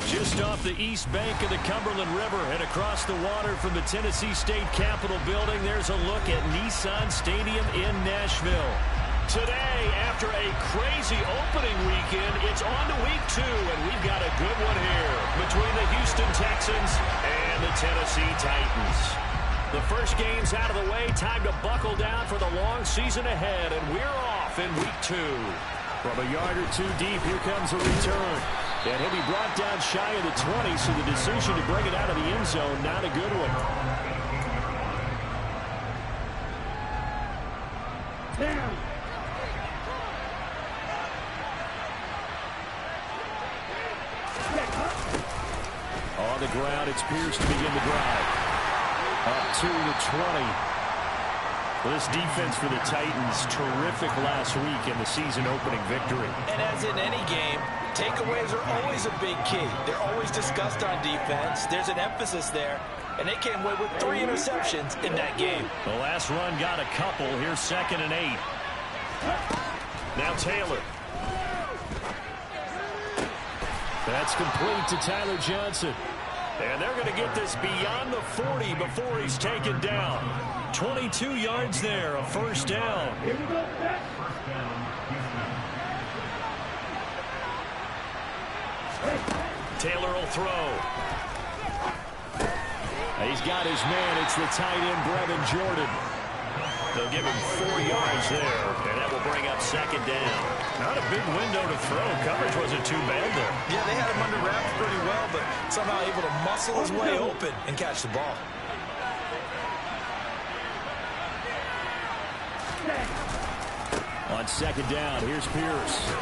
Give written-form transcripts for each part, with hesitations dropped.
Just off the east bank of the Cumberland River and across the water from the Tennessee State Capitol building, there's a look at Nissan Stadium in Nashville. Today, after a crazy opening weekend, it's on to week 2, and we've got a good one here between the Houston Texans and the Tennessee Titans. The first game's out of the way. Time to buckle down for the long season ahead, and we're off in week 2. From a yard or two deep, here comes a return. And he'll be brought down shy of the 20, so the decision to bring it out of the end zone, not a good one. On the ground, it's Pierce to begin the drive. Up to the 20. This defense for the Titans, terrific last week in the season-opening victory. And as in any game, takeaways are always a big key. They're always discussed on defense. There's an emphasis there, and they came away with 3 interceptions in that game. The last run got a couple. Here's 2nd and 8. Now Taylor. That's complete to Tyler Johnson. And they're going to get this beyond the 40 before he's taken down. 22 yards there, a first down. Taylor will throw. He's got his man. It's the tight end, Brevin Jordan. They'll give him 4 yards there, and that will bring up 2nd down. Not a big window to throw. Coverage wasn't too bad there. Yeah, they had him under wraps pretty well, but somehow able to muscle his way open and catch the ball. On 2nd down, here's Pierce.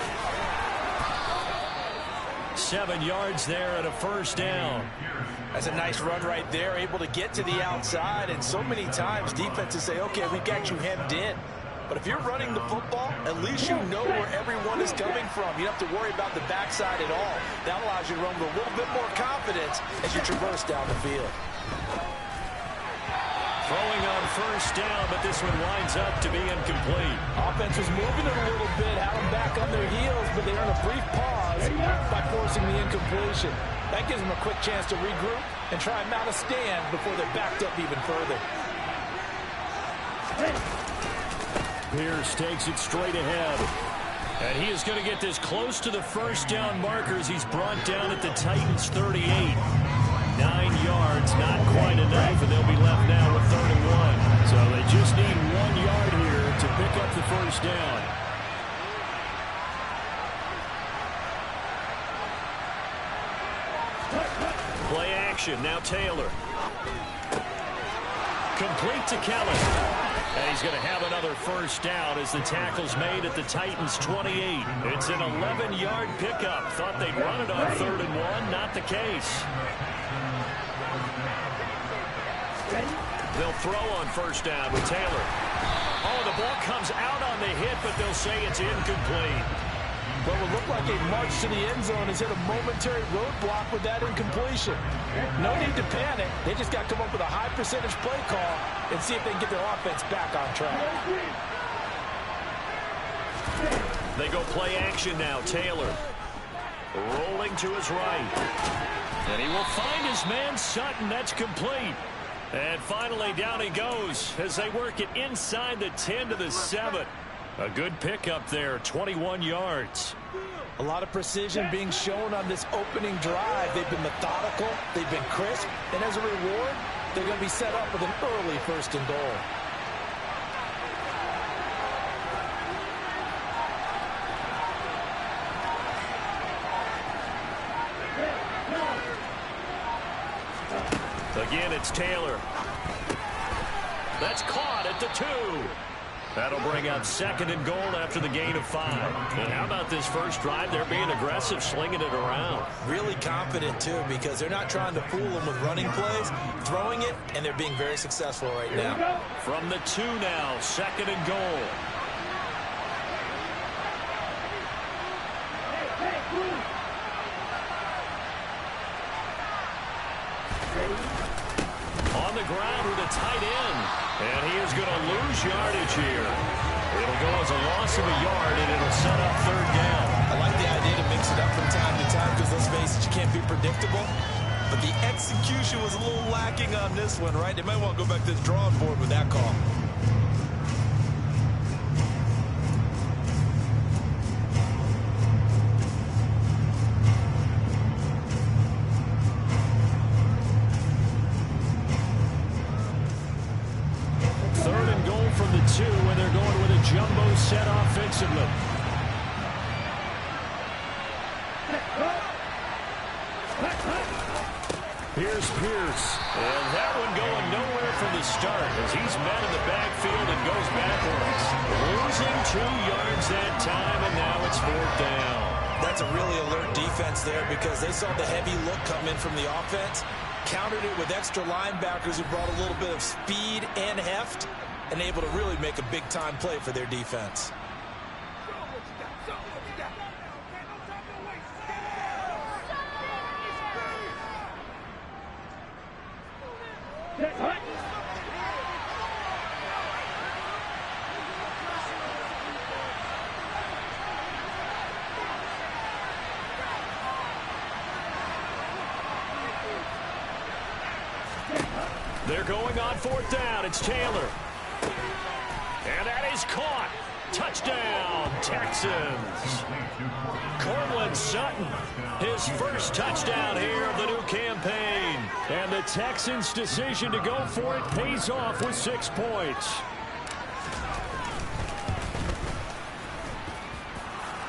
7 yards there and a first down. That's a nice run right there, able to get to the outside. And so many times defenses say, okay, we've got you hemmed in. But if you're running the football, at least you know where everyone is coming from. You don't have to worry about the backside at all. That allows you to run with a little bit more confidence as you traverse down the field. Throwing on first down, but this one winds up to be incomplete. Offense was moving it a little bit, had them back on their heels, but they earned a brief pause by forcing the incompletion. That gives them a quick chance to regroup and try and mount a stand before they're backed up even further. Pierce takes it straight ahead. And he is going to get this close to the first down markers. He's brought down at the Titans' 38. 9 yards, not quite enough, and they'll be left now with 3rd and 1. So they just need 1 yard here to pick up the first down. Play action, now Taylor. Complete to Kelly. And he's going to have another first down as the tackle's made at the Titans' 28. It's an 11-yard pickup. Thought they'd run it on 3rd and 1. Not the case. They'll throw on first down with Taylor. Oh, the ball comes out on the hit, but they'll say it's incomplete. What would look like a march to the end zone has hit a momentary roadblock with that incompletion. No need to panic. They just got to come up with a high percentage play call and see if they can get their offense back on track. They go play action now. Taylor rolling to his right. And he will find his man Sutton. That's complete. And finally down he goes as they work it inside the 10 to the 7. A good pickup there, 21 yards. A lot of precision being shown on this opening drive. They've been methodical, they've been crisp, and as a reward, they're going to be set up with an early 1st and goal. Again, it's Taylor. That's caught at the 2. That'll bring up 2nd and goal after the gain of 5. And how about this first drive? They're being aggressive, slinging it around. Really confident, too, because they're not trying to fool them with running plays, throwing it, and they're being very successful right now. From the 2 now, 2nd and goal. On the ground with a tight end. And he is going to lose yardage here. It'll go as a loss of a yard, and it'll set up third down. I like the idea to mix it up from time to time because, let's face it, you can't be predictable. But the execution was a little lacking on this one, right? They might want to go back to the drawing board with that call. Third and goal from the 2, and they're going with a jumbo set offensively. Here's Pierce. And that one going nowhere from the start as he's met in the backfield and goes backwards. Losing 2 yards that time, and now it's fourth down. That's a really alert defense there because they saw the heavy look come in from the offense, countered it with extra linebackers who brought a little bit of speed and heft, and able to really make a big-time play for their defense. They're going on fourth down. It's Taylor. And that is caught. Touchdown, Texans. Courtland Sutton, his first touchdown here of the new campaign. And the Texans' decision to go for it pays off with 6 points.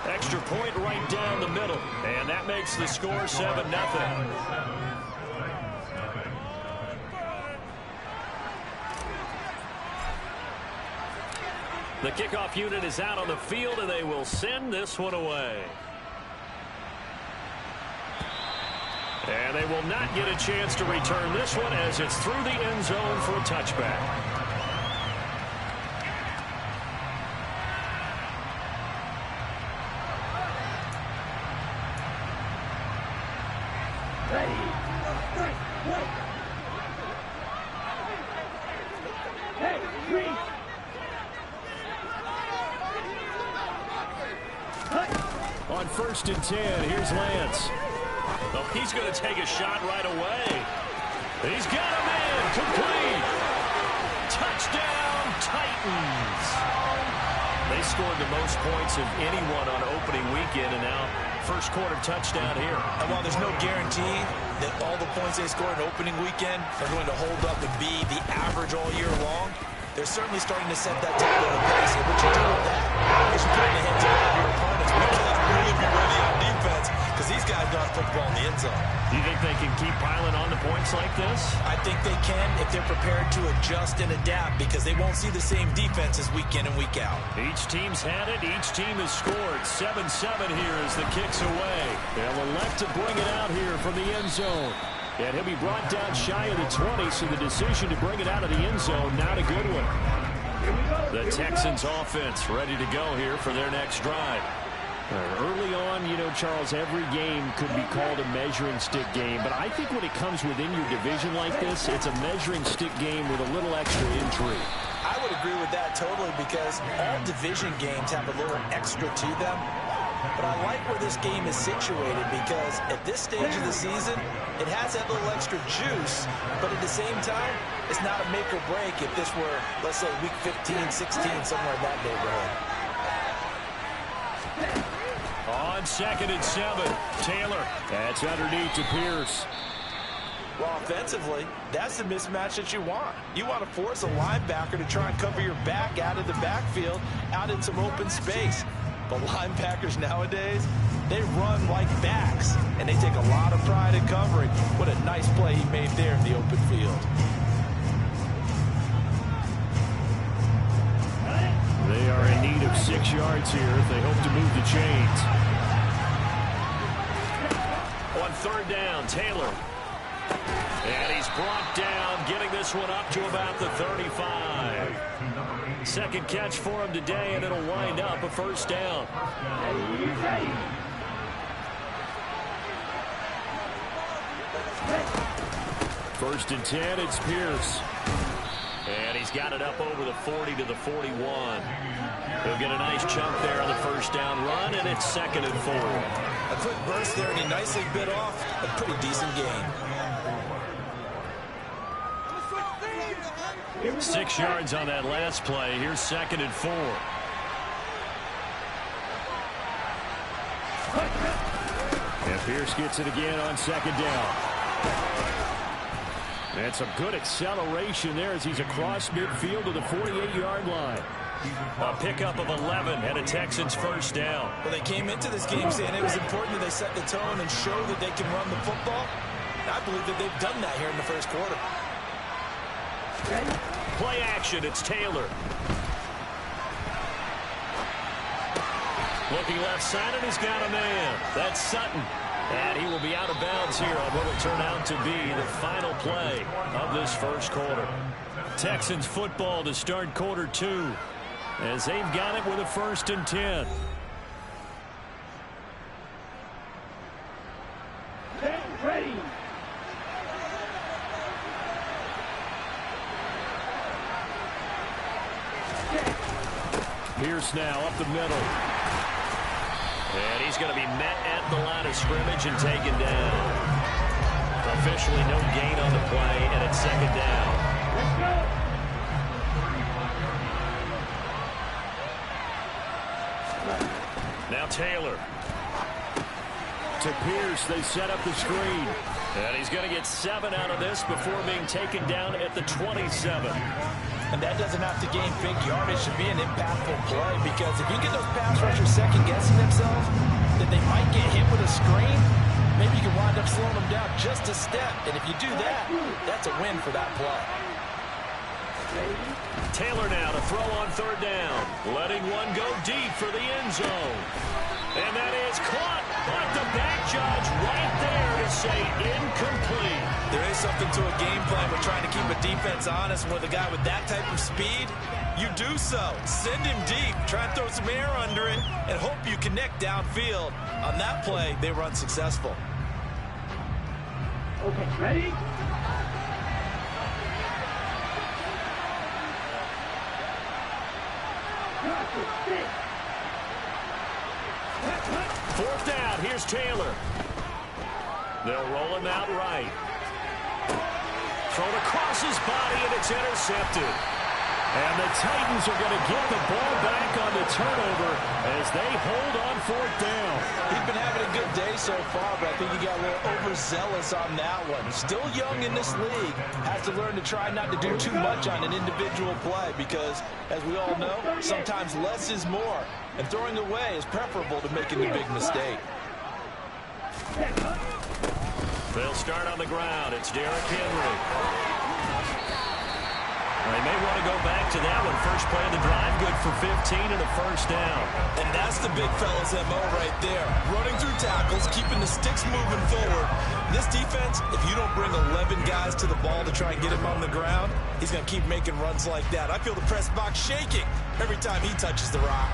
Extra point right down the middle. And that makes the score 7-0. The kickoff unit is out on the field, and they will send this one away. And they will not get a chance to return this one as it's through the end zone for a touchback. On 1st and 10, here's Lance. Oh, he's going to take a shot right away. He's got him in. Complete. Touchdown, Titans. They scored the most points of anyone on opening weekend, and now first quarter touchdown here. And while there's no guarantee that all the points they scored in opening weekend are going to hold up and be the average all year long, they're certainly starting to set that tempo and pace. And what you do with that is you put in the hands of your opponents. We can't really be ready on defense because these guys don't put the ball in the end zone. Do you think they can keep piling on the points like this? I think they can if they're prepared to adjust and adapt because they won't see the same defenses week in and week out. Each team's had it. Each team has scored. 7-7 here as the kick's away. They'll elect to bring it out here from the end zone. And he'll be brought down shy of the 20, so the decision to bring it out of the end zone, not a good one. The Texans offense ready to go here for their next drive. Early on, you know, Charles, every game could be called a measuring stick game, but I think when it comes within your division like this, it's a measuring stick game with a little extra intrigue. I would agree with that totally because all division games have a little extra to them. But I like where this game is situated because at this stage of the season, it has that little extra juice, but at the same time, it's not a make or break if this were, let's say, week 15, 16, somewhere in that neighborhood. On 2nd and 7, Taylor. That's underneath to Pierce. Well, offensively, that's the mismatch that you want. You want to force a linebacker to try and cover your back out of the backfield, out in some open space. But linebackers nowadays, they run like backs, and they take a lot of pride in covering. What a nice play he made there in the open field. They are in need of 6 yards here if they hope to move the chains. On 3rd down, Taylor. And he's brought down, getting this one up to about the 35. Second catch for him today, and it'll wind up a first down. First and 10, it's Pierce. And he's got it up over the 40 to the 41. He'll get a nice chunk there on the first down run, and it's 2nd and 4. A quick burst there, and he nicely bit off a pretty decent gain. 6 yards on that last play. Here's 2nd and 4. And Pierce gets it again on 2nd down. And some good acceleration there as he's across midfield to the 48-yard line. A pickup of 11 and a Texans first down. Well, they came into this game saying it was important that they set the tone and show that they can run the football. And I believe that they've done that here in the first quarter. Play action, it's Taylor. Looking left side, and he's got a man. That's Sutton. And he will be out of bounds here on what will turn out to be the final play of this first quarter. Texans football to start quarter 2 as they've got it with a 1st and 10. Ready. Pierce now up the middle. And he's going to be met at the line of scrimmage and taken down. Officially no gain on the play, and it's 2nd down. Let's go. Now Taylor. To Pierce, they set up the screen. And he's going to get 7 out of this before being taken down at the 27. And that doesn't have to gain big yardage to be an impactful play, because if you get those pass rushers second-guessing themselves, that they might get hit with a screen, maybe you can wind up slowing them down just a step. And if you do that, that's a win for that play. Taylor now to throw on 3rd down. Letting one go deep for the end zone. And that is caught. But the back judge right there to say incomplete. There is something to a game plan with trying to keep a defense honest. With a guy with that type of speed, you do so. Send him deep. Try and throw some air under it and hope you connect downfield. On that play, they run successful. Okay, ready? Fourth down, here's Taylor. They'll roll him out right. Thrown across his body, and it's intercepted. And the Titans are going to get the ball back on the turnover as they hold on 4th down. He's been having a good day so far, but I think he got a little overzealous on that one. Still young in this league. Has to learn to try not to do too much on an individual play because, as we all know, sometimes less is more. And throwing away is preferable to making the big mistake. They'll start on the ground. It's Derrick Henry. They may want to go back to that one. First play of the drive, good for 15 and a first down. And that's the big fella's MO right there. Running through tackles, keeping the sticks moving forward. This defense, if you don't bring 11 guys to the ball to try and get him on the ground, he's going to keep making runs like that. I feel the press box shaking every time he touches the rock.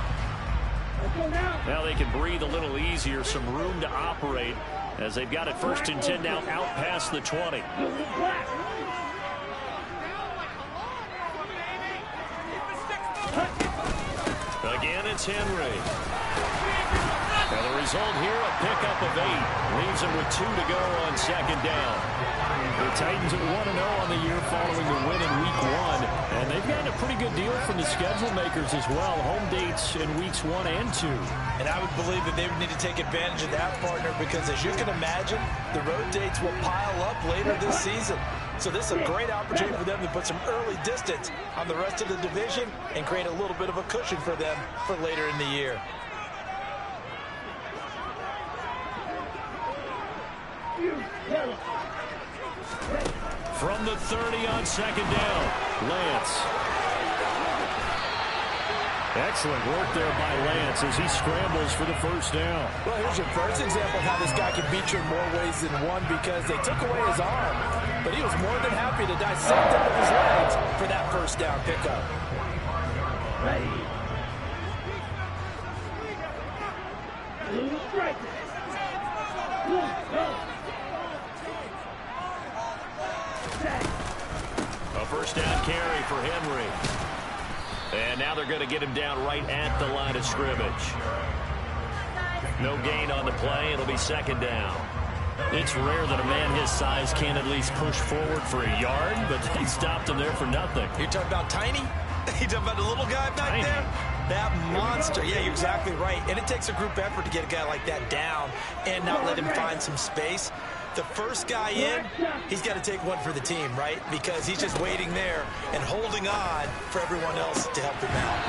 Now they can breathe a little easier, some room to operate as they've got it 1st and 10 now out past the 20. Again, it's Henry. Now the result here, a pickup of 8. Leaves him with 2 to go on 2nd down. The Titans at 1-0 on the year following the win in Week 1. And they've gotten a pretty good deal from the schedule makers as well. Home dates in Weeks 1 and 2. And I would believe that they would need to take advantage of that, partner, because as you can imagine, the road dates will pile up later this season. So this is a great opportunity for them to put some early distance on the rest of the division and create a little bit of a cushion for them for later in the year. From the 30 on 2nd down, Lance. Excellent work there by Lance as he scrambles for the first down. Well, here's your first example of how this guy can beat you in more ways than one, because they took away his arm, but he was more than happy to dissect it with his legs for that first down pickup. Ready. Strike. A 1st first down carry for Henry. And now they're going to get him down right at the line of scrimmage. No gain on the play. It'll be second down. It's rare that a man his size can at least push forward for a yard, but they stopped him there for nothing. You're talking about tiny? You're talking about the little guy back there? That monster. Yeah, you're exactly right. And it takes a group effort to get a guy like that down and not let him find some space. The first guy in, he's got to take one for the team, right? Because he's just waiting there and holding on for everyone else to help him out.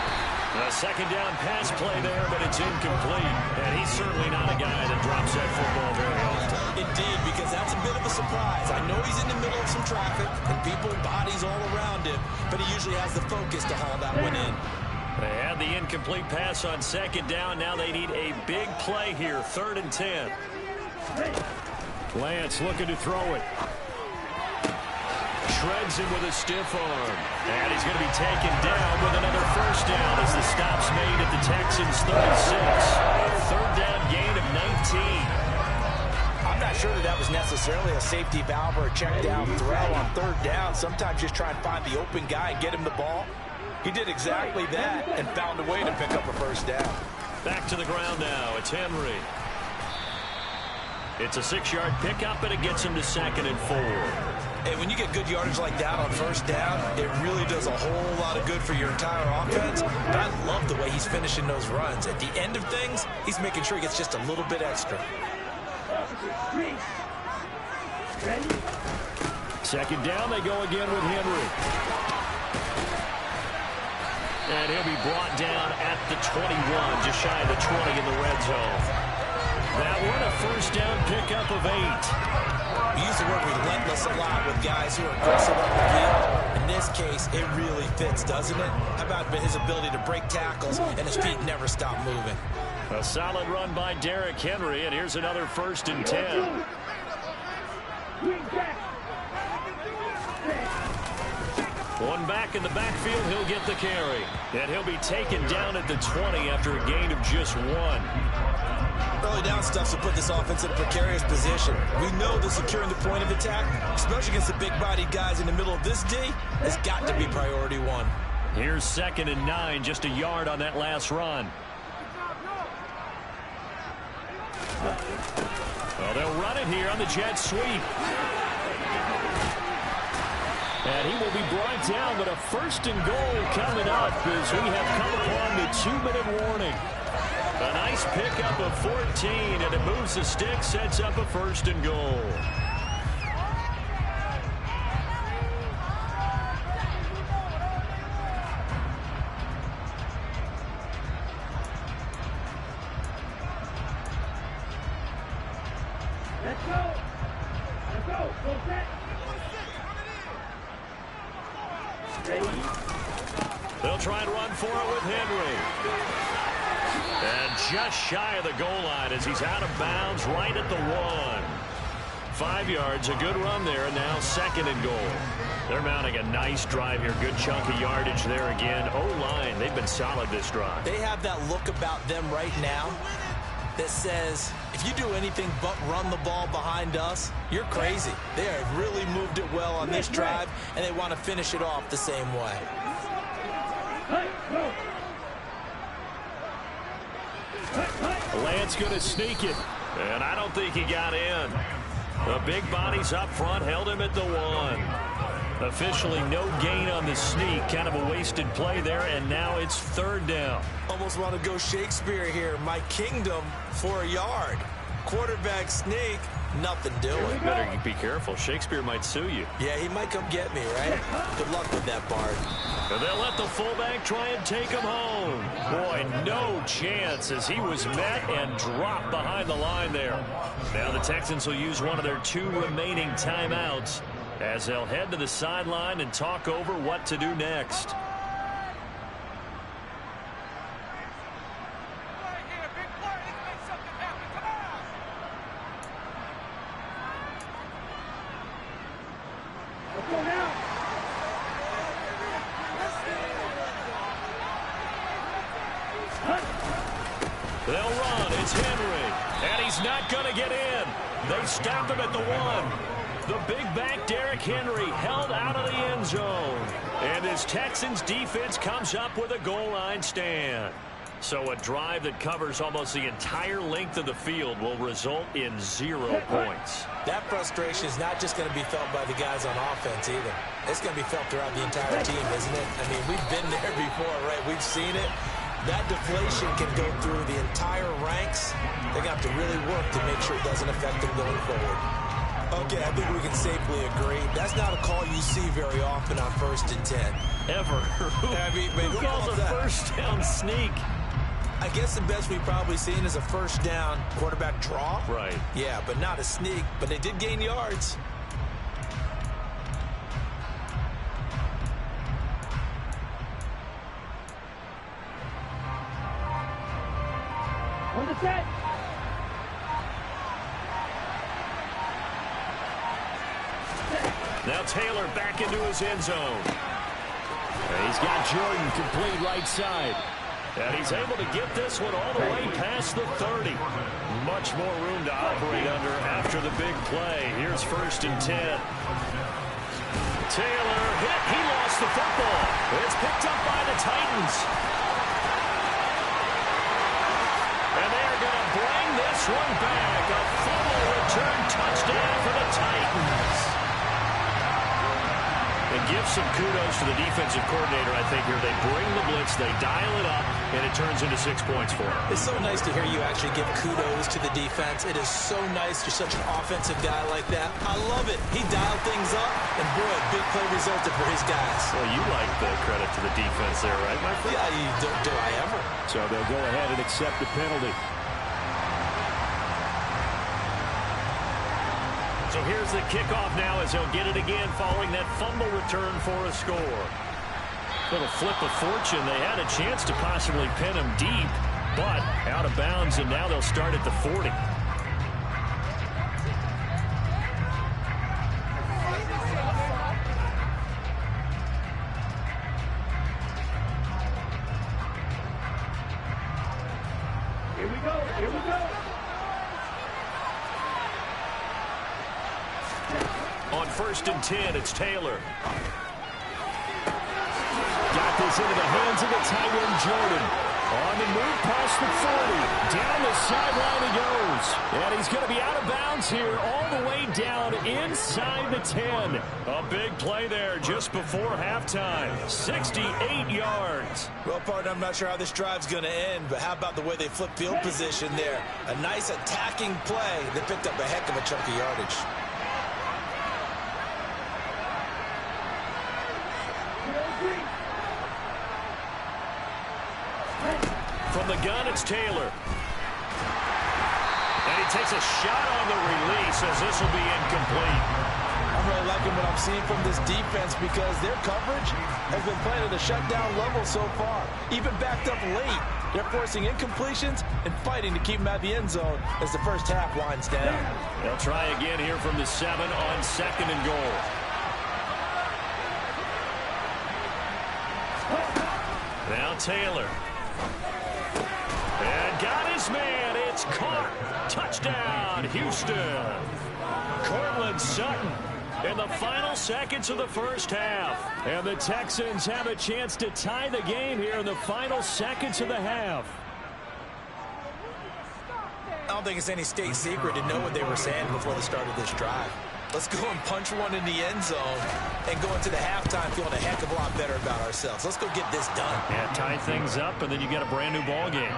A second down pass play there, but it's incomplete. And he's certainly not a guy that drops that football very often. Indeed, because that's a bit of a surprise. I know he's in the middle of some traffic and people, bodies all around him, but he usually has the focus to haul that one in. They had the incomplete pass on second down. Now they need a big play here, 3rd and 10. Lance looking to throw it. Shreds him with a stiff arm. And he's going to be taken down with another first down as the stop's made at the Texans' 36. A 3rd down gain of 19. I'm not sure that was necessarily a safety valve or a check down throw on 3rd down. Sometimes just try and find the open guy and get him the ball. He did exactly that and found a way to pick up a first down. Back to the ground now. It's Henry. It's a 6-yard pickup, and it gets him to 2nd and 4. Hey, when you get good yardage like that on first down, it really does a whole lot of good for your entire offense. But I love the way he's finishing those runs. At the end of things, he's making sure he gets just a little bit extra. Second down, they go again with Henry. And he'll be brought down at the 21, just shy of the 20 in the red zone. That one, a first down pickup of 8. We use the word relentless a lot with guys who are aggressive on the field. In this case, it really fits, doesn't it? How about his ability to break tackles and his feet never stop moving? A solid run by Derrick Henry, and here's another 1st and 10. One back in the backfield, he'll get the carry. And he'll be taken down at the 20 after a gain of just 1. Early down stuff's to put this offense in a precarious position. We know that securing the point of attack, especially against the big-bodied guys in the middle of this D, has got to be priority 1. Here's 2nd and 9, just a yard on that last run. Well, they'll run it here on the jet sweep. And he will be brought down, but a 1st and goal coming up as we have come upon the 2-minute warning. A nice pickup of 14, and it moves the stick, sets up a 1st and goal. Let's go. Let's go. Go set. They'll try and run for it with Henry. And just shy of the goal line as he's out of bounds right at the 1. 5 yards, a good run there, and now 2nd and goal. They're mounting a nice drive here. Good chunk of yardage there again. O-line, they've been solid this drive. They have that look about them right now that says, if you do anything but run the ball behind us, you're crazy. They have really moved it well on this drive, and they want to finish it off the same way. Lance going to sneak it, and I don't think he got in. The big bodies up front held him at the 1. Officially no gain on the sneak. Kind of a wasted play there, and now it's 3rd down. Almost want to go Shakespeare here. My kingdom for a yard. Quarterback sneak, nothing doing. Better be careful. Shakespeare might sue you. Yeah, he might come get me, right? Good luck with that, Bart. And they'll let the fullback try and take him home. Boy, no chance as he was met and dropped behind the line there. Now the Texans will use one of their 2 remaining timeouts as they'll head to the sideline and talk over what to do next. They'll run. It's Henry. And he's not going to get in. They stop him at the 1. The big back Derrick Henry held out of the end zone. And this Texans defense comes up with a goal line stand. So a drive that covers almost the entire length of the field will result in 0 points. That frustration is not just going to be felt by the guys on offense either. It's going to be felt throughout the entire team, isn't it? I mean, we've been there before, right? We've seen it. That deflation can go through the entire ranks. They're going to have to really work to make sure it doesn't affect them going forward. Okay, I think we can safely agree. That's not a call you see very often on 1st and 10. Ever. Who calls a first down sneak? I guess the best we've probably seen is a first down quarterback draw. Right. Yeah, but not a sneak. But they did gain yards. On the set. Now Taylor back into his end zone. And he's got Jordan complete right side. And he's able to get this one all the way past the 30. Much more room to operate under after the big play. Here's 1st and 10. Taylor hit. He lost the football. It's picked up by the Titans. And they are going to bring this one back. A fumble return touchdown for the Titans. And give some kudos to the defensive coordinator, I think, here. They bring the blitz, they dial it up, and it turns into 6 points for them. It's so nice to hear you actually give kudos to the defense. It is so nice. You're such an offensive guy like that. I love it. He dialed things up, and boy, big play resulted for his guys. Well, you like the credit to the defense there, right, my friend? Yeah, do I ever. So they'll go ahead and accept the penalty. So here's the kickoff now as he'll get it again following that fumble return for a score. Little flip of fortune. They had a chance to possibly pin him deep, but out of bounds, and now they'll start at the 40. Here we go. Here we go. On 1st and 10, it's Taylor. Got this into the hands of the tight end, Jordan. On the move past the 40. Down the sideline he goes. And he's going to be out of bounds here all the way down inside the 10. A big play there just before halftime. 68 yards. Well, partner, I'm not sure how this drive's going to end, but how about the way they flipped field position there? A nice attacking play that picked up a heck of a chunk of yardage. From the gun, it's Taylor. And he takes a shot on the release as this will be incomplete. I'm really liking what I'm seeing from this defense because their coverage has been playing at a shutdown level so far. Even backed up late, they're forcing incompletions and fighting to keep them out of the end zone as the first half winds down. They'll try again here from the 7 on 2nd and goal. Now Taylor. And got his man. It's caught. Touchdown, Houston. Cortland Sutton in the final seconds of the first half. And the Texans have a chance to tie the game here in the final seconds of the half. I don't think it's any state secret to know what they were saying before the start of this drive. Let's go and punch one in the end zone and go into the halftime feeling a heck of a lot better about ourselves. Let's go get this done. Yeah, tie things up, and then you get a brand new ball game.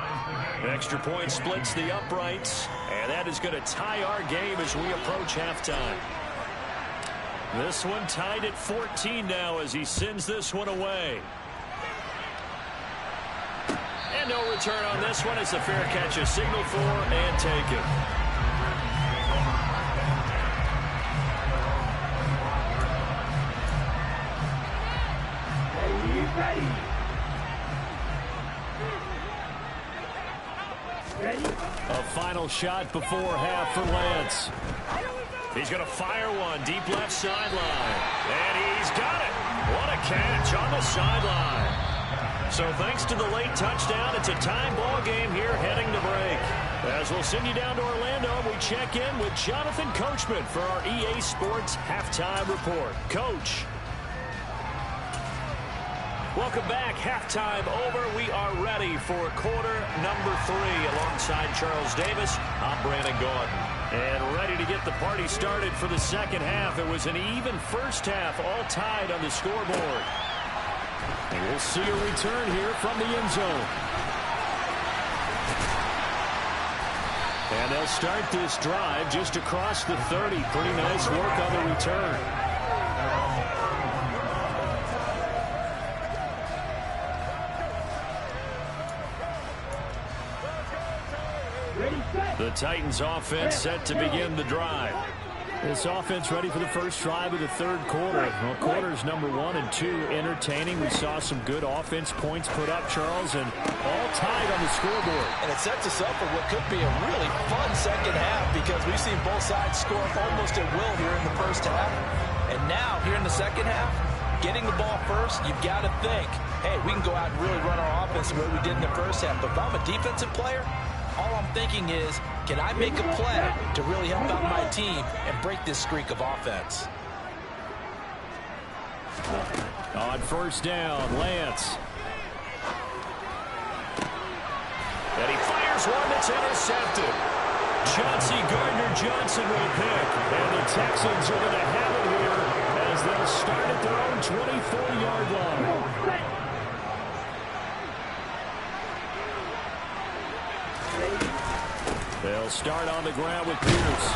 An extra point splits the uprights, and that is going to tie our game as we approach halftime. This one tied at 14 now as he sends this one away. And no return on this one as the fair catch is signaled for and taken. A final shot before half for Lance. He's going to fire one deep left sideline. And he's got it. What a catch on the sideline. So thanks to the late touchdown, it's a tie ball game here heading to break. As we'll send you down to Orlando, we check in with Jonathan Coachman for our EA Sports Halftime Report. Coach. Welcome back. Halftime over. We are ready for quarter number 3. Alongside Charles Davis, I'm Brandon Gaudin. And ready to get the party started for the second half. It was an even first half, all tied on the scoreboard. And we'll see a return here from the end zone. And they'll start this drive just across the 30. Pretty nice work on the return. The Titans offense set to begin the drive. This offense ready for the first drive of the third quarter. Well, quarters number 1 and 2 entertaining. We saw some good offense points put up, Charles, and all tied on the scoreboard. And it sets us up for what could be a really fun second half because we've seen both sides score almost at will here in the first half. And now, here in the second half, getting the ball first, you've got to think, hey, we can go out and really run our offense the way we did in the first half. But if I'm a defensive player, all I'm thinking is, can I make a play to really help out my team and break this streak of offense? On first down, Lance. And he fires one that's intercepted. Chauncey Gardner-Johnson will pick. And the Texans are going to have it here as they'll start at their own 24-yard line. They'll start on the ground with Pierce.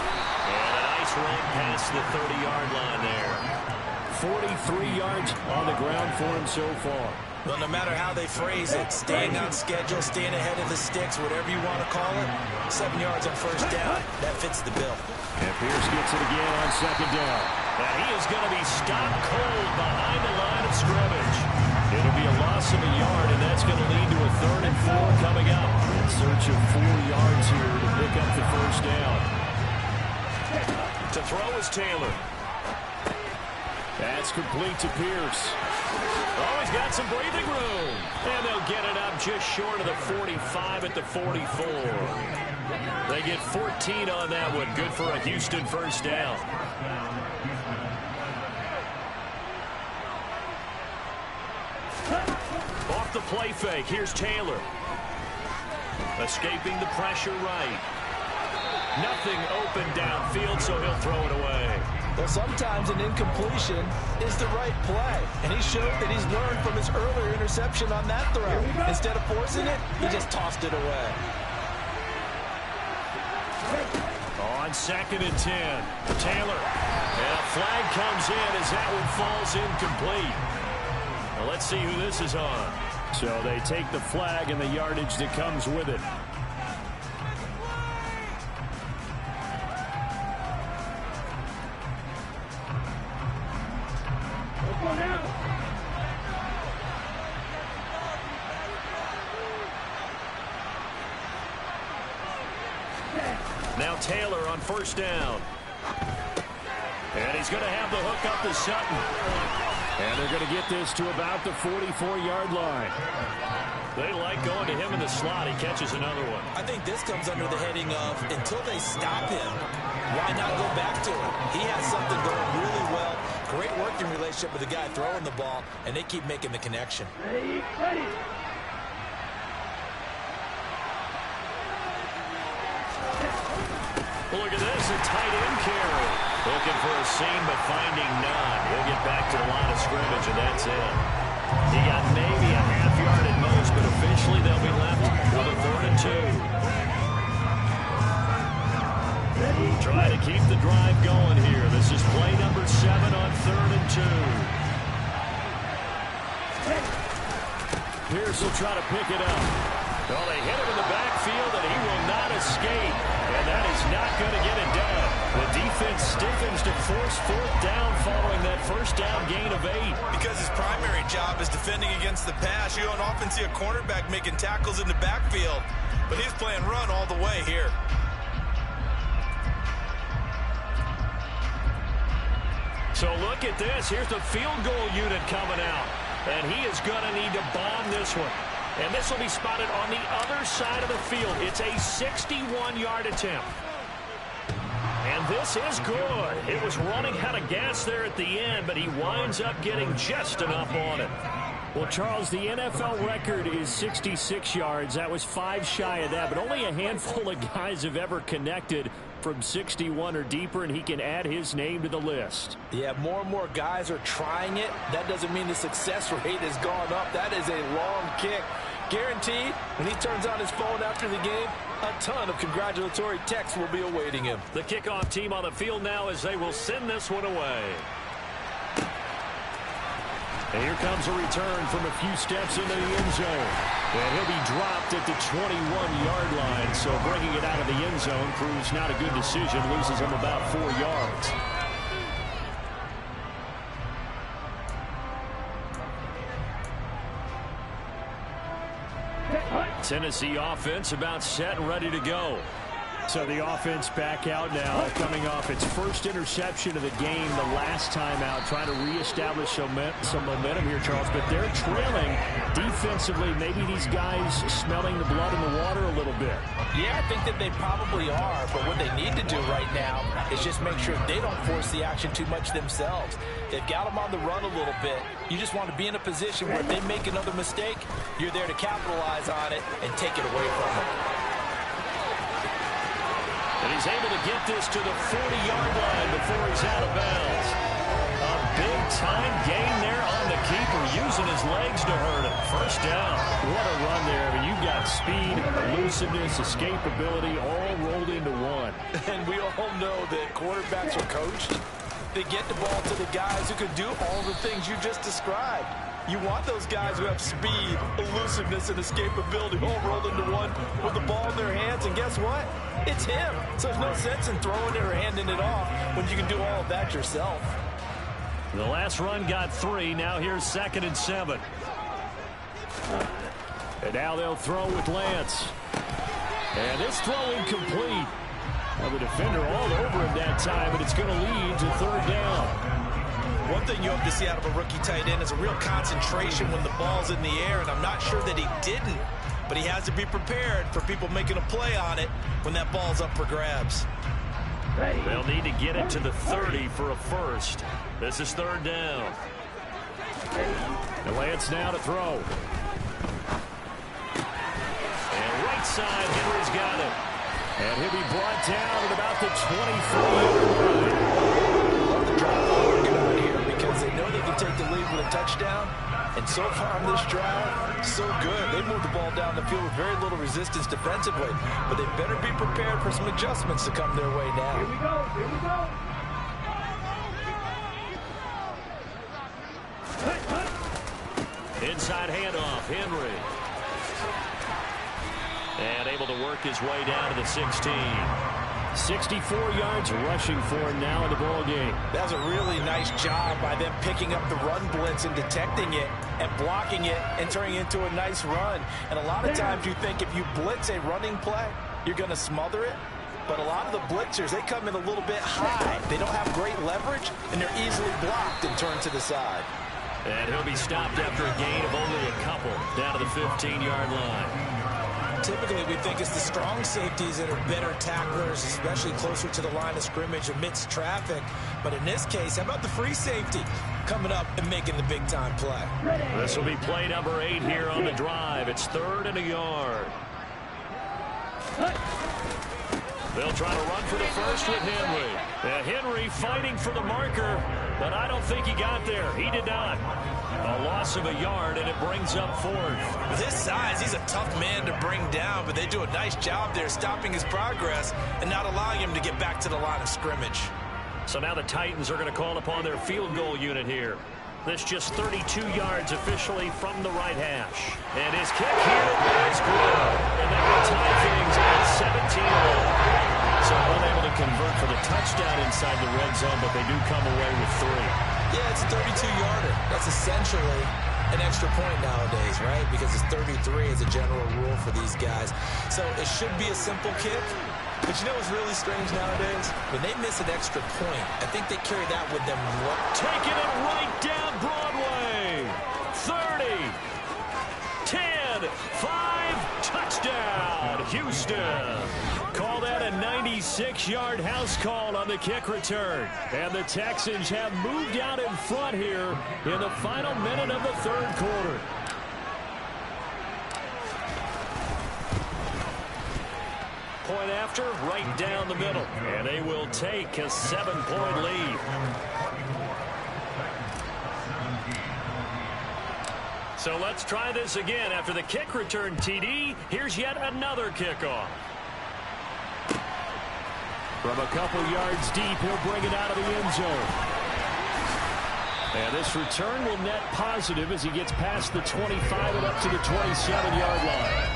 And a nice run past the 30-yard line there. 43 yards on the ground for him so far. Well, no matter how they phrase it, staying on schedule, staying ahead of the sticks, whatever you want to call it, 7 yards on first down, that fits the bill. And Pierce gets it again on second down. And he is going to be stopped cold behind the line of scrimmage. It'll be a loss of a yard, and that's going to lead to a 3rd and 4 coming up. In search of 4 yards here to pick up the first down. To throw is Taylor. That's complete to Pierce. Oh, he's got some breathing room. And they'll get it up just short of the 45 at the 44. They get 14 on that one. Good for a Houston first down. Off the play fake, here's Taylor. Escaping the pressure right. Nothing open downfield, so he'll throw it away. Well, sometimes an incompletion is the right play. And he showed that he's learned from his earlier interception on that throw. Instead of forcing it, he just tossed it away. On 2nd and 10, Taylor. And a flag comes in as that one falls incomplete. Well, let's see who this is on. So they take the flag and the yardage that comes with it. Now Taylor on first down. And he's going to have the hook up to Sutton. And they're going to get this to about the 44-yard line. They like going to him in the slot. He catches another one. I think this comes under the heading of, until they stop him, why not go back to him? He has something going really well. Great working relationship with the guy throwing the ball, and they keep making the connection. Ready, ready. Look at this, a tight end carry. Looking for a seam, but finding none. He'll get back to the line of scrimmage, and that's it. He got maybe a half yard at most, but officially they'll be left with a 3rd and 2. Try to keep the drive going here. This is play number 7 on 3rd and 2. Pierce will try to pick it up. Well, they hit him in the backfield, and he will not escape. And that is not going to get it done. The defense stiffens to force 4th down following that first down gain of 8. Because his primary job is defending against the pass. You don't often see a cornerback making tackles in the backfield. But he's playing run all the way here. So look at this. Here's the field goal unit coming out. And he is going to need to bomb this one. And this will be spotted on the other side of the field. It's a 61-yard attempt. And this is good. It was running out of gas there at the end, but he winds up getting just enough on it. Well, Charles, the NFL record is 66 yards. That was 5 shy of that, but only a handful of guys have ever connected from 61 or deeper, and he can add his name to the list. Yeah, more and more guys are trying it. That doesn't mean the success rate has gone up. That is a long kick. Guaranteed, when he turns on his phone after the game, a ton of congratulatory texts will be awaiting him. The kickoff team on the field now as they will send this one away. And here comes a return from a few steps into the end zone. And he'll be dropped at the 21-yard line. So bringing it out of the end zone proves not a good decision. Loses him about 4 yards. Tennessee offense about set and ready to go. So the offense back out now, coming off its first interception of the game the last time out, trying to reestablish some momentum here, Charles. But they're trailing defensively. Maybe these guys smelling the blood in the water a little bit. Yeah, I think that they probably are. But what they need to do right now is just make sure they don't force the action too much themselves. They've got them on the run a little bit. You just want to be in a position where if they make another mistake, you're there to capitalize on it and take it away from them. And he's able to get this to the 40-yard line before he's out of bounds. A big-time gain there on the keeper, using his legs to hurt him. First down. What a run there. I mean, you've got speed, elusiveness, escapability all rolled into one. And we all know that quarterbacks are coached. They get the ball to the guys who can do all the things you just described. You want those guys who have speed, elusiveness, and escapability all rolled into one with the ball in their hands. And guess what? It's him. So there's no sense in throwing it or handing it off when you can do all of that yourself. The last run got 3. Now here's 2nd and 7. And now they'll throw with Lance. And this throw incomplete. Well, the defender all over him that time, but it's going to lead to 3rd down. One thing you hope to see out of a rookie tight end is a real concentration when the ball's in the air, and I'm not sure that he didn't, but he has to be prepared for people making a play on it when that ball's up for grabs. They'll need to get it to the 30 for a first. This is 3rd down. And Lance now to throw. And right side, Henry's got it. And he'll be brought down at about the 24-yard line. The drop forward going here because they know they can take the lead with a touchdown. And so far on this drive, so good. They moved the ball down the field with very little resistance defensively. But they better be prepared for some adjustments to come their way now. Here we go. Here we go. Inside handoff, Henry. And able to work his way down to the 16. 64 yards rushing for him now in the ball game. That's a really nice job by them picking up the run blitz and detecting it and blocking it and turning it into a nice run. And a lot of times you think if you blitz a running play, you're going to smother it. But a lot of the blitzers, they come in a little bit high. They don't have great leverage, and they're easily blocked and turned to the side. And he'll be stopped after a gain of only a couple down to the 15-yard line. Typically, we think it's the strong safeties that are better tacklers, especially closer to the line of scrimmage amidst traffic. But in this case, how about the free safety coming up and making the big-time play? This will be play number 8 here on the drive. It's 3rd and a yard. They'll try to run for the first with Henry. Henry fighting for the marker, but I don't think he got there. He did not. A loss of a yard, and it brings up 4th. With his size, he's a tough man to bring down, but they do a nice job there stopping his progress and not allowing him to get back to the line of scrimmage. So now the Titans are going to call upon their field goal unit here. This just 32 yards officially from the right hash. And his kick here is good. And that will tie things at 17-all. So unable to convert for the touchdown inside the red zone, but they do come away with 3. Yeah, it's a 32-yarder. That's essentially an extra point nowadays, right? Because it's 33 as a general rule for these guys. So it should be a simple kick. But you know what's really strange nowadays? When they miss an extra point, I think they carry that with them. Taking it right down Broadway. 30, 10, 6-yard house call on the kick return. And the Texans have moved out in front here in the final minute of the third quarter. Point after, right down the middle. And they will take a 7-point lead. So let's try this again. After the kick return TD, here's yet another kickoff. From a couple yards deep, he'll bring it out of the end zone. And this return will net positive as he gets past the 25 and up to the 27-yard line.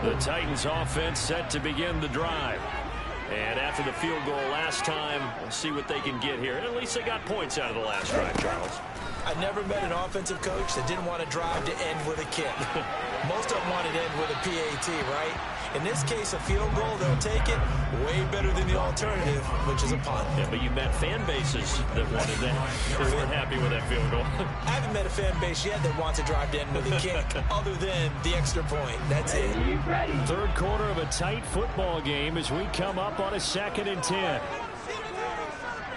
The Titans offense set to begin the drive. And after the field goal last time, we'll see what they can get here. At least they got points out of the last drive, Charles. I never met an offensive coach that didn't want to drive to end with a kick. Most of them wanted to end with a PAT, right? In this case, a field goal, they'll take it way better than the alternative, which is a punt. Yeah, but you met fan bases that wanted that. They weren't happy with that field goal. I haven't met a fan base yet that wants to drive to end with a kick other than the extra point. That's it. Third quarter of a tight football game as we come up on a 2nd and 10.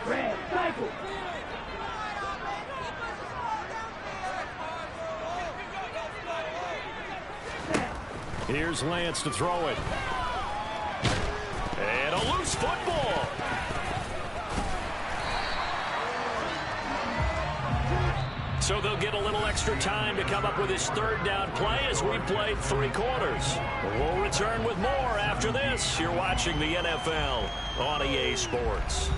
Red, cycle. Here's Lance to throw it. And a loose football. So they'll get a little extra time to come up with his third down play as we've played 3 quarters. We'll return with more after this. You're watching the NFL on EA Sports.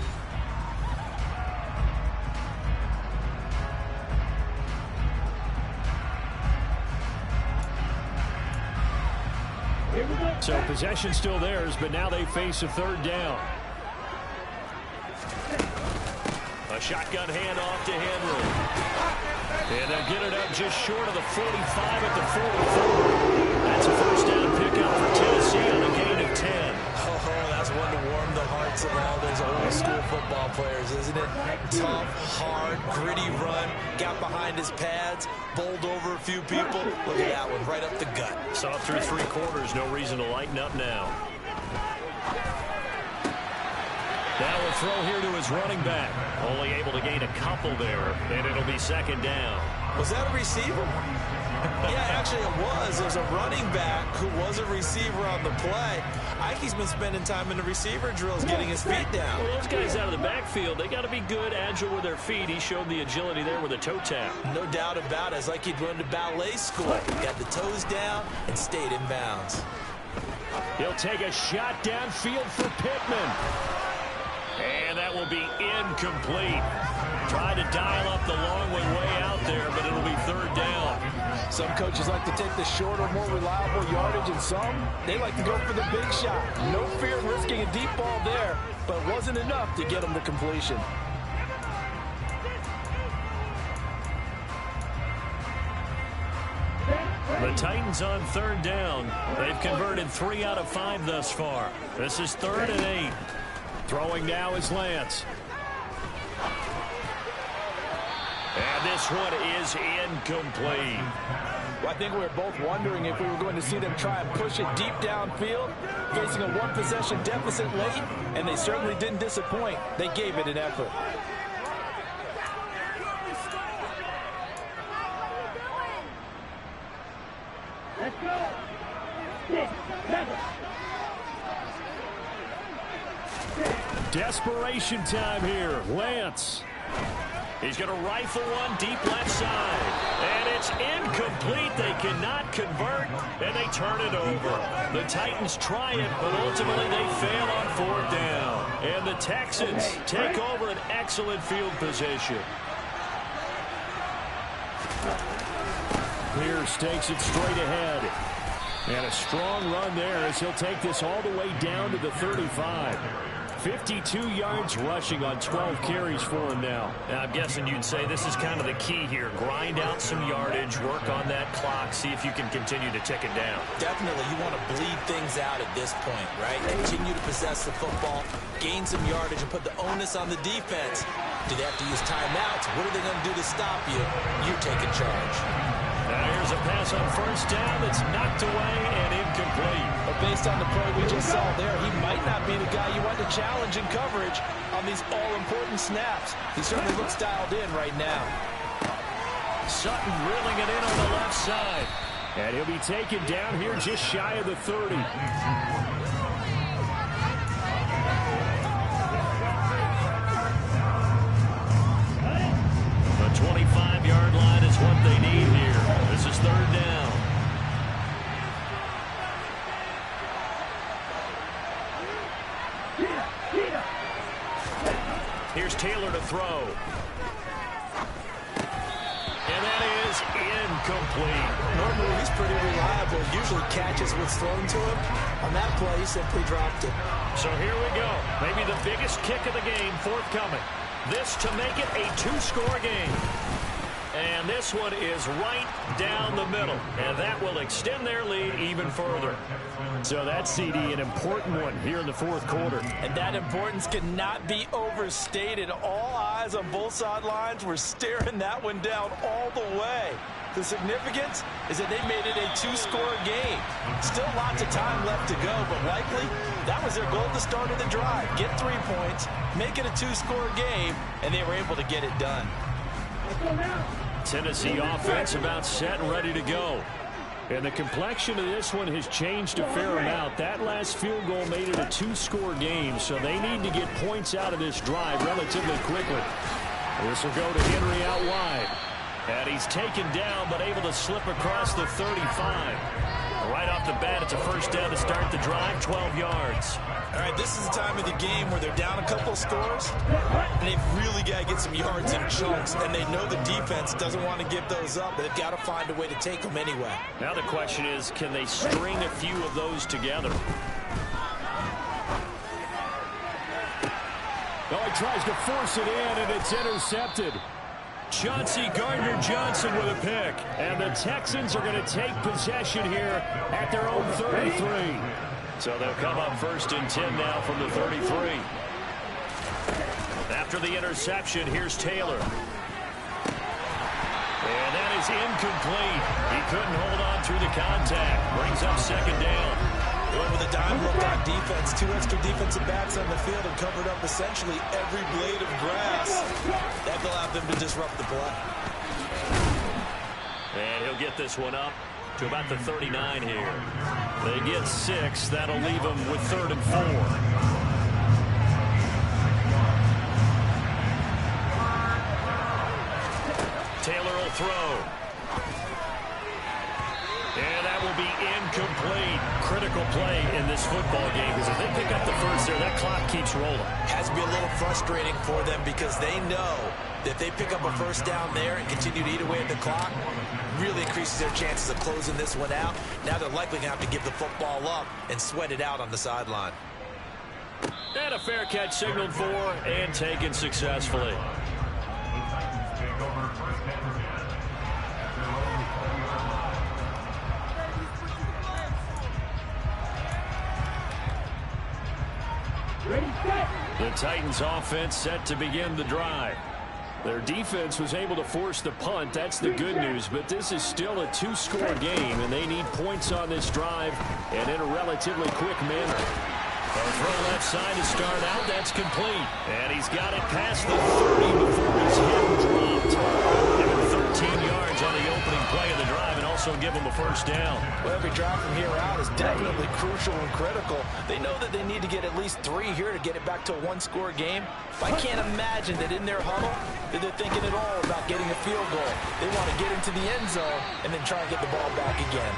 So possession still theirs, but now they face a 3rd down. A shotgun handoff to Henry. And they'll get it up just short of the 45 at the 44. That's a first down pickup for Tennessee on a gain of 10. Oh, that's one to warm the hearts of all those old school football players, isn't it? Tough, hard, gritty run. Got behind his pads, bowled over a few people. Look at that one, right up the gut. Saw through 3 quarters, no reason to lighten up now. Now a throw here to his running back. Only able to gain a couple there, and it'll be 2nd down. Was that a receiver? Yeah, actually it was. There's a running back who was a receiver on the play. Ikey's been spending time in the receiver drills getting his feet down. Well, those guys out of the backfield, they got to be good, agile with their feet. He showed the agility there with a toe tap. No doubt about it. It's like he'd run to ballet school. Got the toes down and stayed in bounds. He'll take a shot downfield for Pittman. And that will be incomplete. Tried to dial up the long one way out there, but it'll be 3rd down. Some coaches like to take the shorter, more reliable yardage, and some, they like to go for the big shot. No fear of risking a deep ball there, but it wasn't enough to get them to completion. The Titans on 3rd down. They've converted 3 out of 5 thus far. This is 3rd and 8. Throwing now is Lance. And this one is incomplete. Well, I think we were both wondering if we were going to see them try and push it deep downfield, facing a 1-possession deficit late, and they certainly didn't disappoint. They gave it an effort. Let's go. 6, 7. Desperation time here. Lance. He's going to rifle one deep left side. And it's incomplete. They cannot convert, and they turn it over. The Titans try it, but ultimately they fail on 4th down. And the Texans take over an excellent field position. Pierce takes it straight ahead. And a strong run there as he'll take this all the way down to the 35. 52 yards rushing on 12 carries for him now. I'm guessing you'd say this is kind of the key here. Grind out some yardage, work on that clock, see if you can continue to tick it down. Definitely, you want to bleed things out at this point, right? Continue to possess the football, gain some yardage, and put the onus on the defense. Do they have to use timeouts? What are they going to do to stop you? You're taking charge. Now here's a pass on first down that's knocked away and incomplete. But based on the play we just saw there, he might not be the guy you want to challenge in coverage on these all-important snaps. He certainly looks dialed in right now. Sutton reeling it in on the left side. And he'll be taken down here just shy of the 30. The 25-yard line is what they need here. This is third down. Here's Taylor to throw. And that is incomplete. Normally, he's pretty reliable. Usually catches what's thrown to him. On that play, he simply dropped it. So here we go. Maybe the biggest kick of the game forthcoming. This to make it a two-score game. And this one is right down the middle. And that will extend their lead even further. So that's, CD, an important one here in the fourth quarter. And that importance cannot be overstated. All eyes on both sidelines were staring that one down all the way. The significance is that they made it a two-score game. Still lots of time left to go, but likely that was their goal at the start of the drive. Get 3 points, make it a two-score game, and they were able to get it done. Tennessee offense about set and ready to go. And the complexion of this one has changed a fair amount. That last field goal made it a two-score game, so they need to get points out of this drive relatively quickly. This will go to Henry out wide. And he's taken down, but able to slip across the 35. Right off the bat, it's a first down to start the drive, 12 yards. All right, this is the time of the game where they're down a couple of scores, and they've really got to get some yards in chunks, and they know the defense doesn't want to give those up, but they've got to find a way to take them anyway. Now the question is, can they string a few of those together? Oh, he tries to force it in, and it's intercepted. Chauncey Gardner-Johnson with a pick. And the Texans are going to take possession here at their own 33. So they'll come up first and 10 now from the 33. After the interception, here's Taylor. And that is incomplete. He couldn't hold on through the contact. Brings up second down. Going with a dime look on defense. 2 extra defensive backs on the field and covered up essentially every blade of grass. That allowed them to disrupt the play. And he'll get this one up to about the 39 here. They get 6. That'll leave them with 3rd and 4. Taylor will throw. And that will be incomplete. Critical play in this football game, because if they pick up the first there, that clock keeps rolling. Has to be a little frustrating for them because they know that if they pick up a first down there and continue to eat away at the clock, really increases their chances of closing this one out. Now they're likely going to have to give the football up and sweat it out on the sideline. And a fair catch signaled for and taken successfully. The Titans offense set to begin the drive. Their defense was able to force the punt. That's the good news. But this is still a two-score game, and they need points on this drive and in a relatively quick manner. A throw left side to start out. That's complete. And he's got it past the 30 before his head dropped. Give him 13 yards on the opening play of the drive and also give him a first down. Well, every drive from here out is definitely crucial and critical. They know that they need to get at least 3 here to get it back to a one-score game. I can't imagine that in their huddle that they're thinking at all about getting a field goal. They want to get into the end zone and then try and get the ball back again.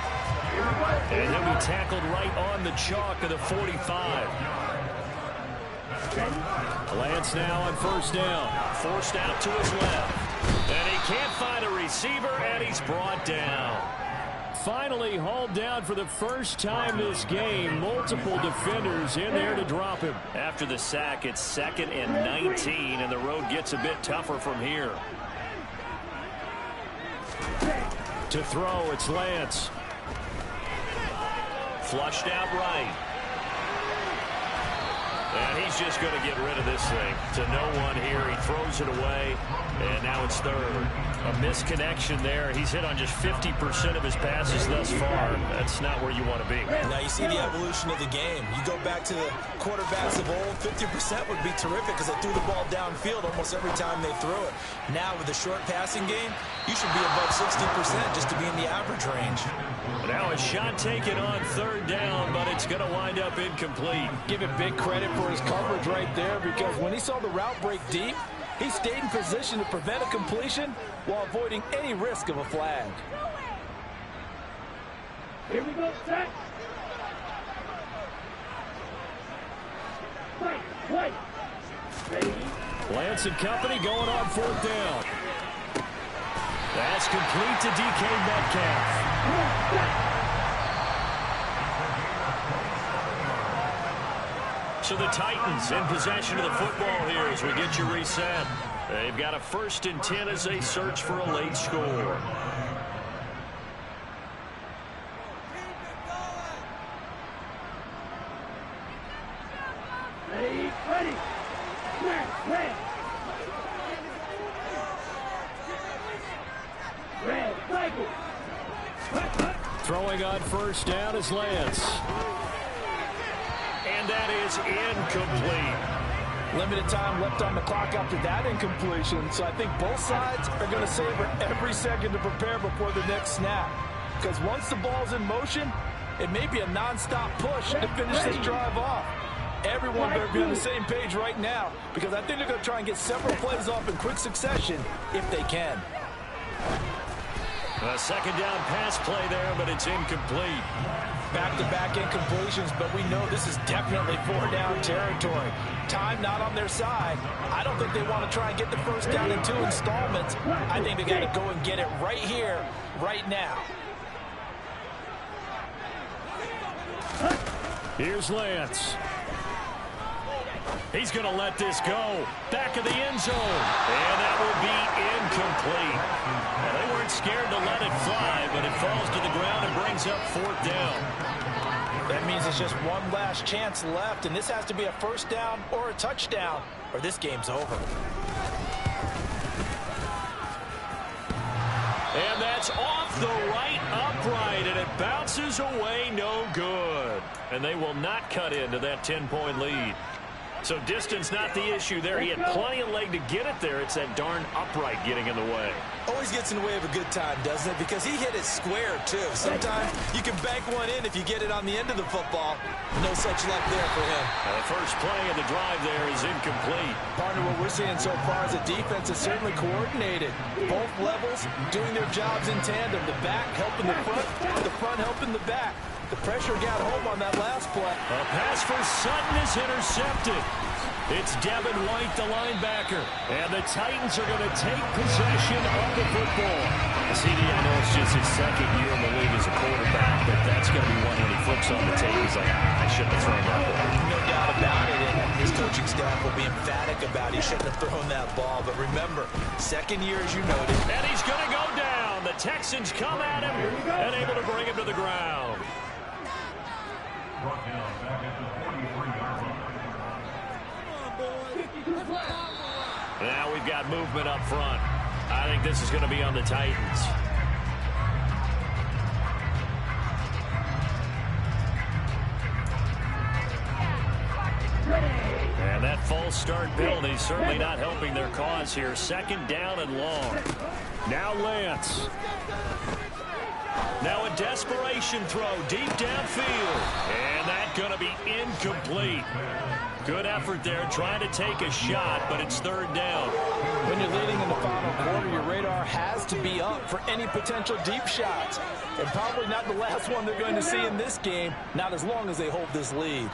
And he'll be tackled right on the chalk of the 45. Lance now on first down. Forced out to his left. And he can't find a receiver, and he's brought down. Finally hauled down for the first time this game. Multiple defenders in there to drop him. After the sack, it's 2nd and 19, and the road gets a bit tougher from here. To throw, it's Lance. Flushed out right. And he's just going to get rid of this thing. To no one here. He throws it away, and now it's third. A misconnection there. He's hit on just 50% of his passes thus far. That's not where you want to be. Now you see the evolution of the game. You go back to the quarterbacks of old, 50% would be terrific because they threw the ball downfield almost every time they threw it. Now with the short passing game, you should be above 60% just to be in the average range. Now a shot taken on third down, but it's going to wind up incomplete. Give him big credit for his coverage right there, because when he saw the route break deep, he stayed in position to prevent a completion while avoiding any risk of a flag. Here we go, set. White. Ready. Lance and company going on fourth down. That's complete to DK Metcalf. So the Titans in possession of the football here as we get you reset. They've got a 1st and 10 as they search for a late score. Ready. Red, cycle. Throwing on first down is Lance. And that is incomplete. Limited time left on the clock after that incompletion, so I think both sides are going to savor every second to prepare before the next snap. Because once the ball's in motion, it may be a non-stop push to finish this drive off. Everyone better be on the same page right now, because I think they're going to try and get several plays off in quick succession if they can. A second down pass play there, but it's incomplete. Back-to-back incompletions, but we know this is definitely 4-down territory. Time not on their side. I don't think they want to try and get the first down in 2 installments. I think they got to go and get it right here, right now. Here's Lance. He's going to let this go. Back of the end zone. And that will be incomplete. Well, they weren't scared to let it fly, but it falls to the ground and brings up 4th down. That means there's just one last chance left, and this has to be a first down or a touchdown, or this game's over. And that's off the right upright, and it bounces away no good. And they will not cut into that 10-point lead. So distance not the issue there. He had plenty of leg to get it there. It's that darn upright getting in the way. Always gets in the way of a good time, doesn't it? Because he hit it square, too. Sometimes you can bank one in if you get it on the end of the football. No such luck there for him. The first play of the drive there is incomplete. Partner, what we're seeing so far is the defense is certainly coordinated. Both levels doing their jobs in tandem. The back helping the front helping the back. The pressure got home on that last play. A pass for Sutton is intercepted. It's Devin White, the linebacker. And the Titans are going to take possession of the football. CD, I know it's just his second year in the league as a quarterback, but that's going to be one when he flips on the tape. He's like, I shouldn't have thrown that ball. No doubt about it. And his coaching staff will be emphatic about he shouldn't have thrown that ball. But remember, second year, as you noted. And he's going to go down. The Texans come at him and able to bring him to the ground. Now we've got movement up front. I think this is going to be on the Titans. And that false start penalty certainly not helping their cause here. 2nd down and long. Now Lance. Now a desperation throw deep downfield. And that's going to be incomplete. Good effort there trying to take a shot, but it's 3rd down. When you're leading in the final quarter, your radar has to be up for any potential deep shots. And probably not the last one they're going to see in this game, not as long as they hold this lead.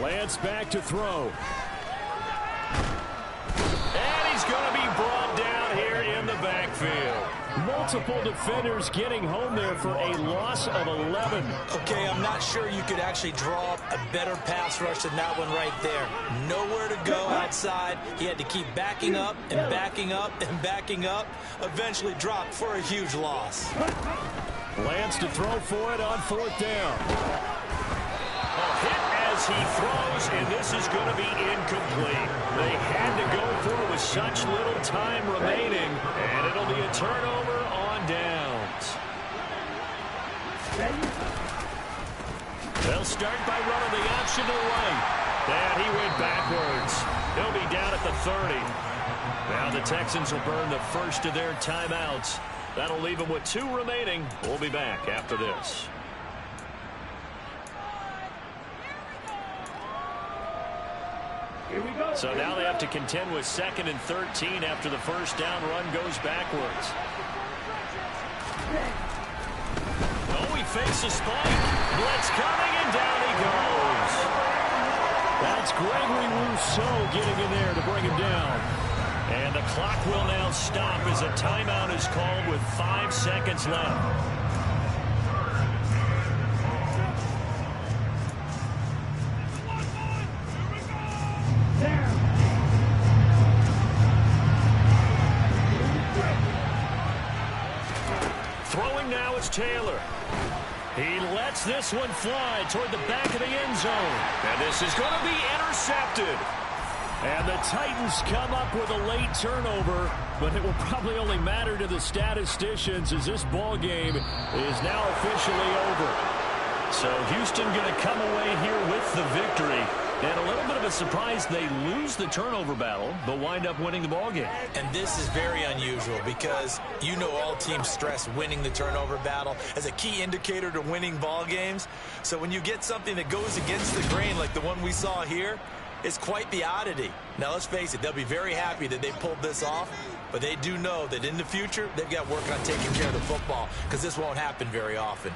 Lance back to throw. And he's going to be brought down here in the backfield. Multiple defenders getting home there for a loss of 11. Okay, I'm not sure you could actually draw up a better pass rush than that one right there. Nowhere to go outside. He had to keep backing up and backing up and backing up. Eventually dropped for a huge loss. Lance to throw for it on 4th down. he throws, and this is going to be incomplete. They had to go for it with such little time remaining, and it'll be a turnover on downs. They'll start by running the option to the right. And he went backwards. He'll be down at the 30. Now the Texans will burn the first of their timeouts. That'll leave them with 2 remaining. We'll be back after this. Here we go. So now they have to contend with 2nd and 13 after the first down run goes backwards. Oh, he fakes a spike. Blitz coming, and down he goes. That's Gregory Rousseau getting in there to bring him down. And the clock will now stop as a timeout is called with 5 seconds left. Throwing now is Taylor. He lets this one fly toward the back of the end zone. And this is going to be intercepted. And the Titans come up with a late turnover, but it will probably only matter to the statisticians as this ball game is now officially over. So Houston going to come away here with the victory. And a little bit of a surprise, they lose the turnover battle, but wind up winning the ball game. And this is very unusual because you know all teams stress winning the turnover battle as a key indicator to winning ball games. So when you get something that goes against the grain like the one we saw here, it's quite the oddity. Now, let's face it, they'll be very happy that they pulled this off, but they do know that in the future, they've got work on taking care of the football because this won't happen very often.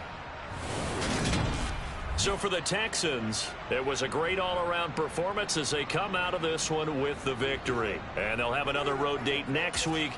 So for the Texans, it was a great all-around performance as they come out of this one with the victory. And they'll have another road date next week.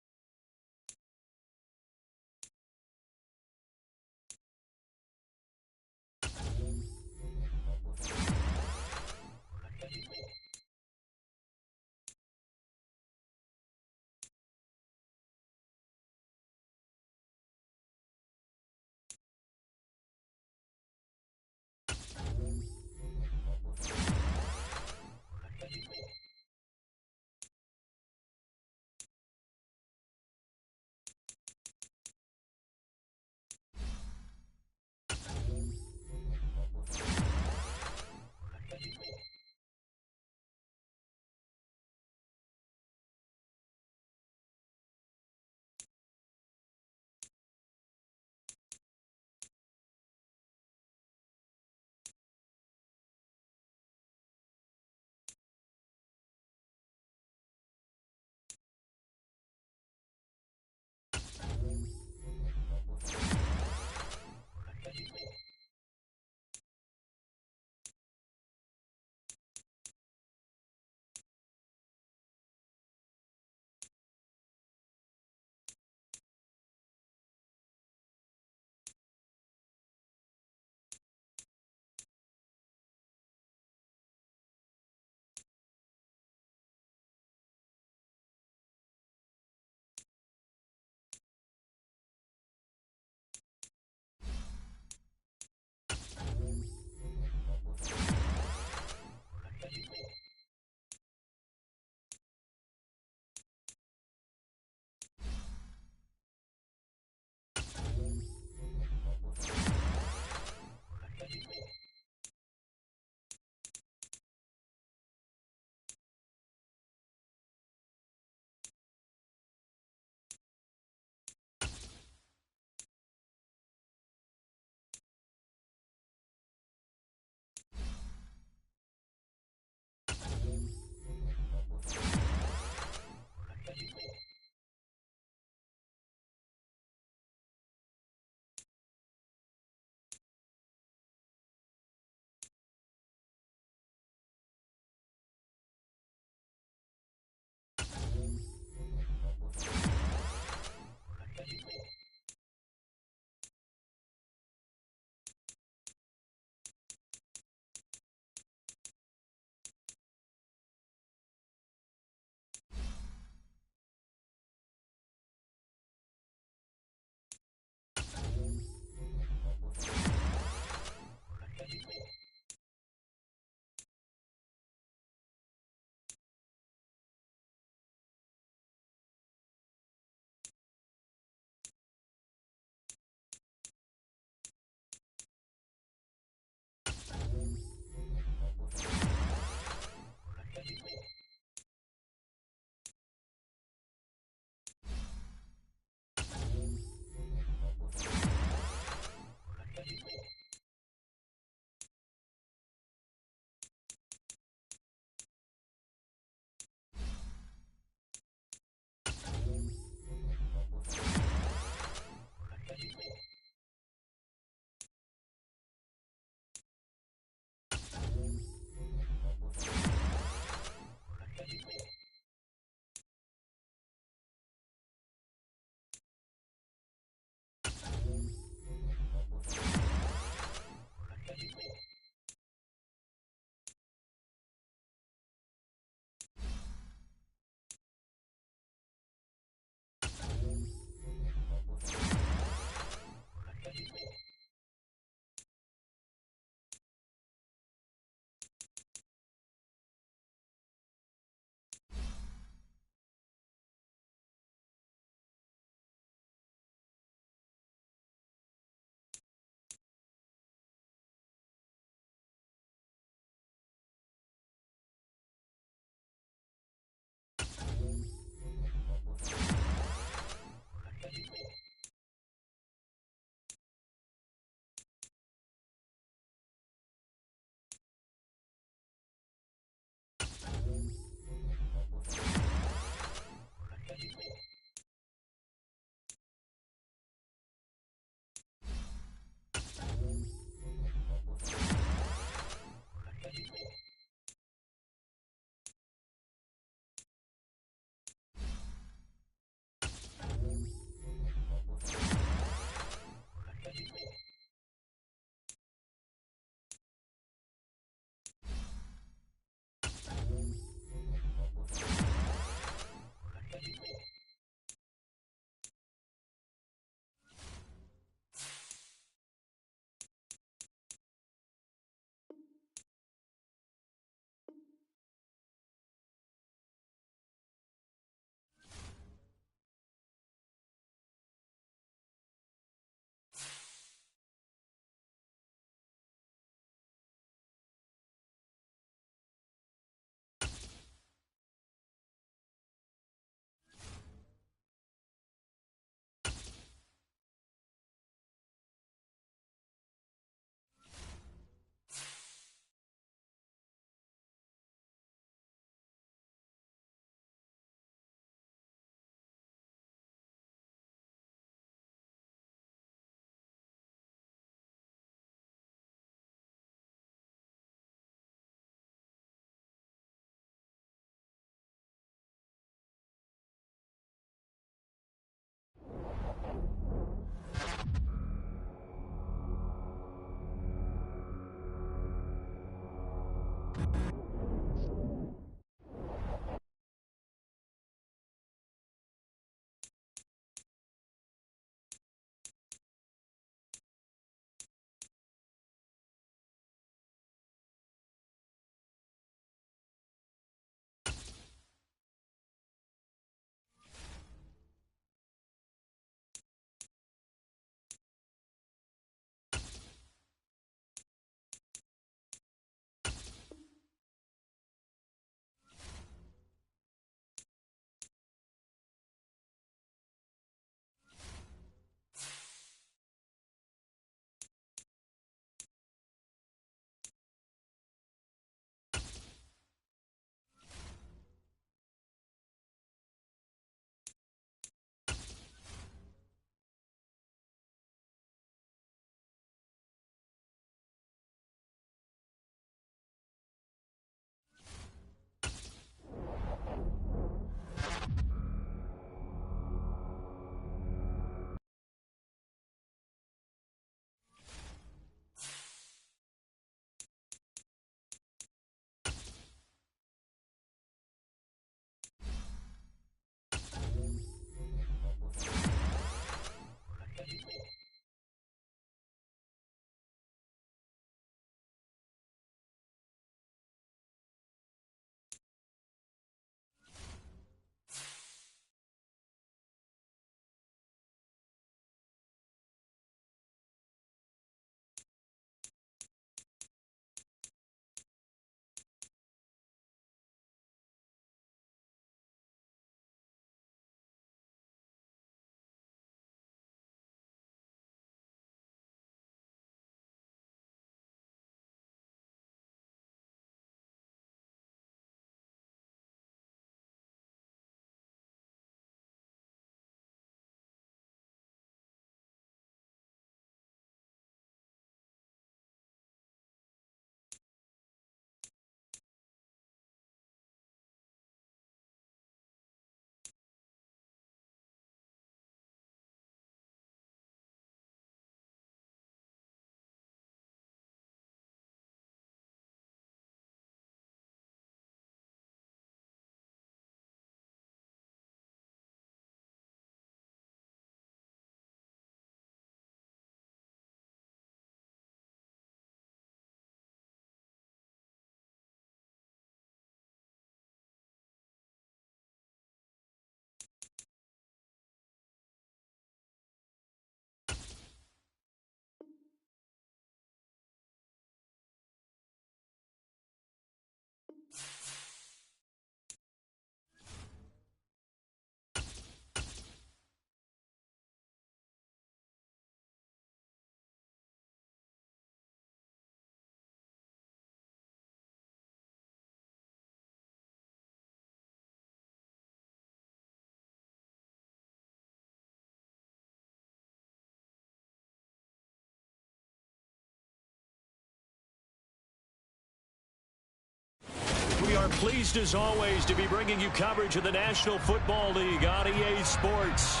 We are pleased, as always, to be bringing you coverage of the National Football League on EA Sports.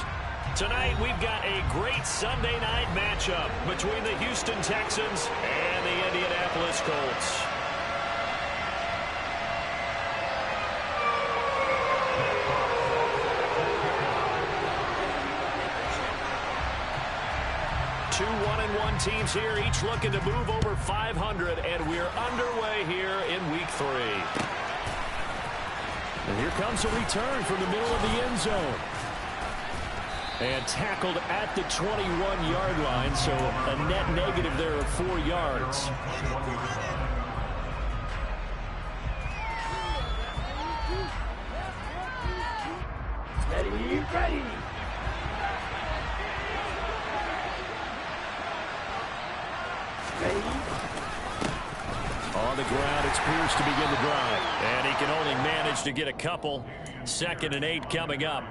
Tonight, we've got a great Sunday night matchup between the Houston Texans and the Indianapolis Colts. Two 1-1 teams here, each looking to move over 500, and we're underway here in Week 3. And here comes a return from the middle of the end zone. And tackled at the 21-yard line, so a net negative there of 4 yards. Ready. On the ground, it's Pierce to begin the drive. And he can only manage to get a couple. 2nd and 8 coming up.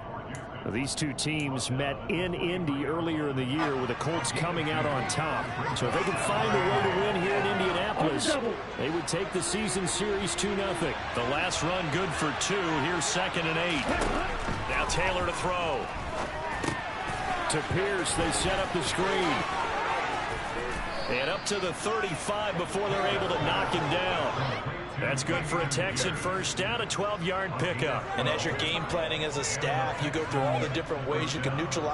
These two teams met in Indy earlier in the year with the Colts coming out on top. So if they can find a way to win here in Indianapolis, they would take the season series 2-0. The last run good for 2. Here's 2nd and 8. Now Taylor to throw. To Pierce, they set up the screen. And up to the 35 before they're able to knock him down. That's good for a Texan first down, a 12-yard pickup. And as you're game planning as a staff, you go through all the different ways you can neutralize